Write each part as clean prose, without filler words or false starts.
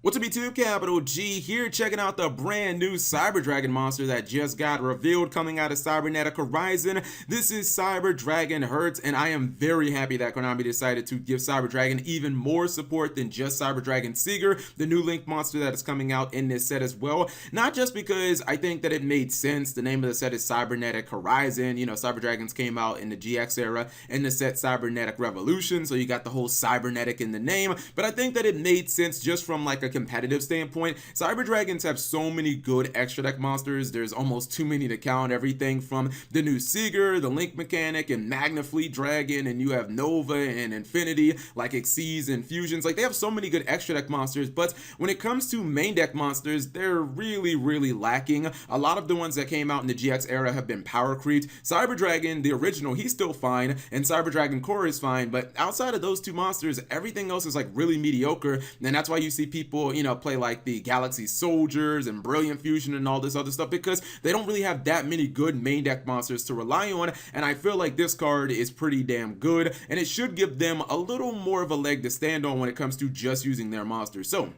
What's up YouTube, Capital G here, checking out the brand new Cyber Dragon monster that just got revealed coming out of Cybernetic Horizon. This is Cyber Dragon Herz, and I am very happy that Konami decided to give Cyber Dragon even more support than just Cyber Dragon Seeger, the new Link monster that is coming out in this set as well. Not just because I think that it made sense. The name of the set is Cybernetic Horizon. You know, Cyber Dragons came out in the GX era in the set Cybernetic Revolution, so you got the whole cybernetic in the name, but I think that it made sense just from like a competitive standpoint. Cyber Dragons have so many good extra deck monsters. There's almost too many to count. Everything from the new Seeger, the Link mechanic, and Magna Fleet Dragon, and you have Nova and Infinity, like Xyz and Fusions. Like, they have so many good extra deck monsters, but when it comes to main deck monsters, they're really lacking. A lot of the ones that came out in the GX era have been power creeped. Cyber Dragon, the original, he's still fine, and Cyber Dragon Core is fine, but outside of those two monsters, everything else is like really mediocre, and that's why you see people, you know, play like the Galaxy Soldiers and Brilliant Fusion and all this other stuff, because they don't really have that many good main deck monsters to rely on. And I feel like this card is pretty damn good, and it should give them a little more of a leg to stand on when it comes to just using their monsters. So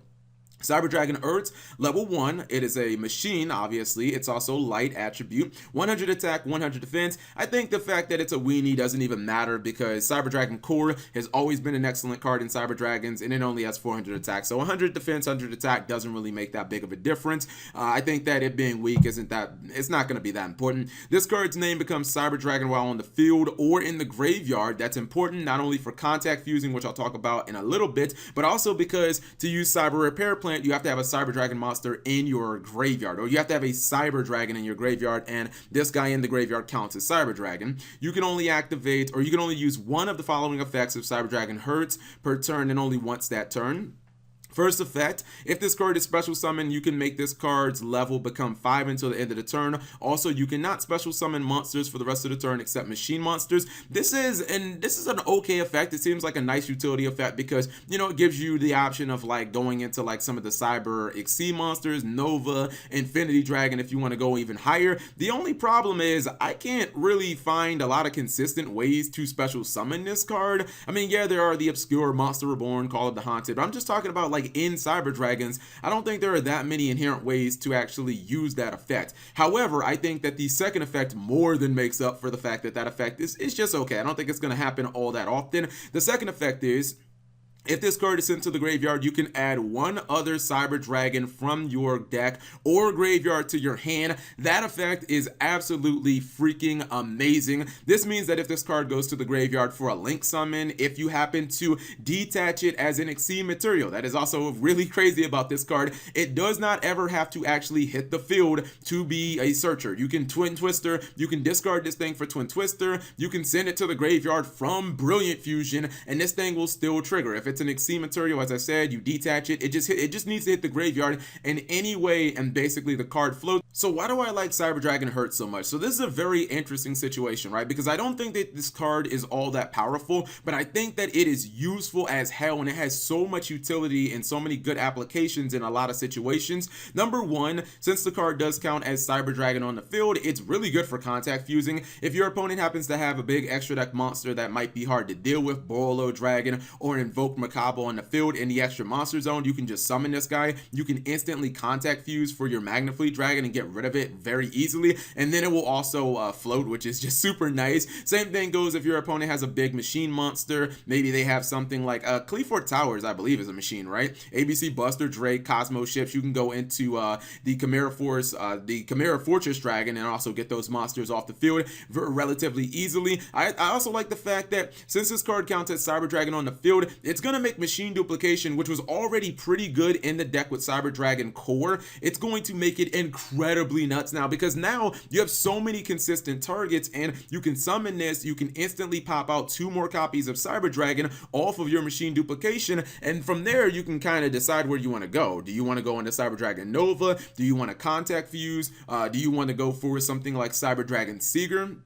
Cyber Dragon Herz, level 1, it is a machine, obviously. It's also light attribute, 100 attack, 100 defense. I think the fact that it's a weenie doesn't even matter, because Cyber Dragon Core has always been an excellent card in Cyber Dragons, and it only has 400 attack. So 100 defense, 100 attack doesn't really make that big of a difference. I think that it being weak it's not going to be that important. This card's name becomes Cyber Dragon while on the field or in the graveyard. That's important not only for contact fusing, which I'll talk about in a little bit, but also because to use Cyber Repair Plan, you have to have a Cyber Dragon monster in your graveyard, or you have to have a Cyber Dragon in your graveyard, and this guy in the graveyard counts as Cyber Dragon. You can only activate, or you can only use one of the following effects of Cyber Dragon Herz per turn, and only once that turn. First effect, if this card is special summon, you can make this card's level become 5 until the end of the turn. Also, you cannot special summon monsters for the rest of the turn except machine monsters. This is an okay effect. It seems like a nice utility effect because, you know, it gives you the option of like going into like some of the Cyber Xyz monsters, Nova, Infinity Dragon if you want to go even higher. The only problem is I can't really find a lot of consistent ways to special summon this card. I mean, yeah, there are the obscure Monster Reborn, Call of the Haunted, but I'm just talking about like in Cyber Dragons, I don't think there are that many inherent ways to actually use that effect. However, I think that the second effect more than makes up for the fact that that effect is just okay. I don't think it's going to happen all that often. The second effect is, if this card is sent to the graveyard, you can add one other Cyber Dragon from your deck or graveyard to your hand. That effect is absolutely freaking amazing. This means that if this card goes to the graveyard for a Link summon, if you happen to detach it as an Xyz material, that is also really crazy about this card. It does not ever have to actually hit the field to be a searcher. You can Twin Twister, you can discard this thing for Twin Twister, you can send it to the graveyard from Brilliant Fusion, and this thing will still trigger. If it's an Xyz material, as I said, you detach it, it just needs to hit the graveyard in any way, and basically the card floats. So why do I like Cyber Dragon Herz so much? So this is a very interesting situation, right? Because I don't think that this card is all that powerful, but I think that it is useful as hell, and it has so much utility and so many good applications in a lot of situations. Number one, since the card does count as Cyber Dragon on the field, it's really good for contact fusing. If your opponent happens to have a big extra deck monster that might be hard to deal with, Borolo Dragon or Invoke Macabre on the field in the extra monster zone, you can just summon this guy. You can instantly contact fuse for your Magna Fleet Dragon and get rid of it very easily, and then it will also float, which is just super nice. Same thing goes if your opponent has a big machine monster. Maybe they have something like Cleafort Towers, I believe is a machine, right? ABC Buster, Drake, Cosmo ships. You can go into the Chimera Fortress Dragon and also get those monsters off the field relatively easily. I also like the fact that since this card counts as Cyber Dragon on the field, it's going to make machine duplication, which was already pretty good in the deck with Cyber Dragon Core, it's going to make it incredibly nuts now, because now you have so many consistent targets, and you can summon this, you can instantly pop out 2 more copies of Cyber Dragon off of your machine duplication, and from there you can kind of decide where you want to go. Do you want to go into Cyber Dragon Nova? Do you want to contact fuse? Do you want to go for something like Cyber Dragon Seeger?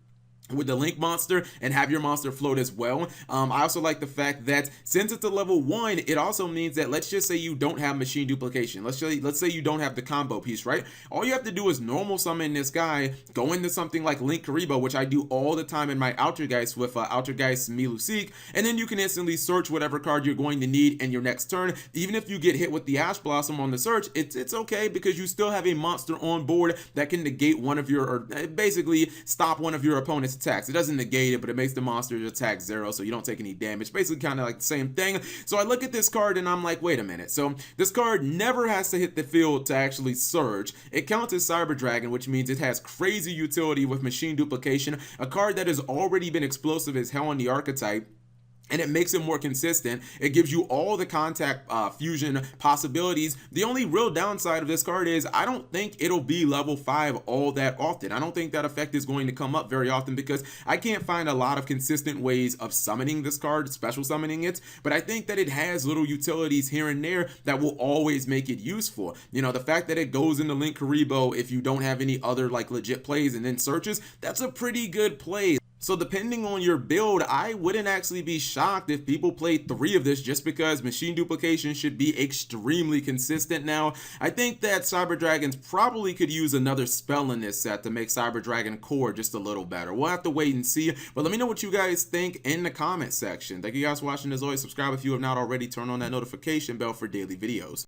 with the link monster and have your monster float as well. I also like the fact that since it's a level 1, it also means that, let's just say you don't have machine duplication. Let's say you don't have the combo piece, right? All you have to do is normal summon this guy, go into something like Link Karibo, which I do all the time in my Outergeist with Outergeist Miluseek, and then you can instantly search whatever card you're going to need in your next turn. Even if you get hit with the Ash Blossom on the search, it's okay, because you still have a monster on board that can negate one of your, or basically stop one of your opponent's attacks. It doesn't negate it, but it makes the monster's attack 0, so you don't take any damage. Basically kind of like the same thing. So I look at this card and I'm like, wait a minute. So this card never has to hit the field to actually surge. It counts as Cyber Dragon, which means it has crazy utility with machine duplication, a card that has already been explosive as hell on the archetype, and it makes it more consistent. It gives you all the contact fusion possibilities. The only real downside of this card is I don't think it'll be level 5 all that often. I don't think that effect is going to come up very often, because I can't find a lot of consistent ways of summoning this card, special summoning it, but I think that it has little utilities here and there that will always make it useful. You know, the fact that it goes into Link Karibo if you don't have any other like legit plays and then searches, that's a pretty good play. So depending on your build, I wouldn't actually be shocked if people played 3 of this, just because machine duplication should be extremely consistent now. I think that Cyber Dragons probably could use another spell in this set to make Cyber Dragon core just a little better. We'll have to wait and see, but let me know what you guys think in the comment section. Thank you guys for watching. As always, subscribe if you have not already, turn on that notification bell for daily videos.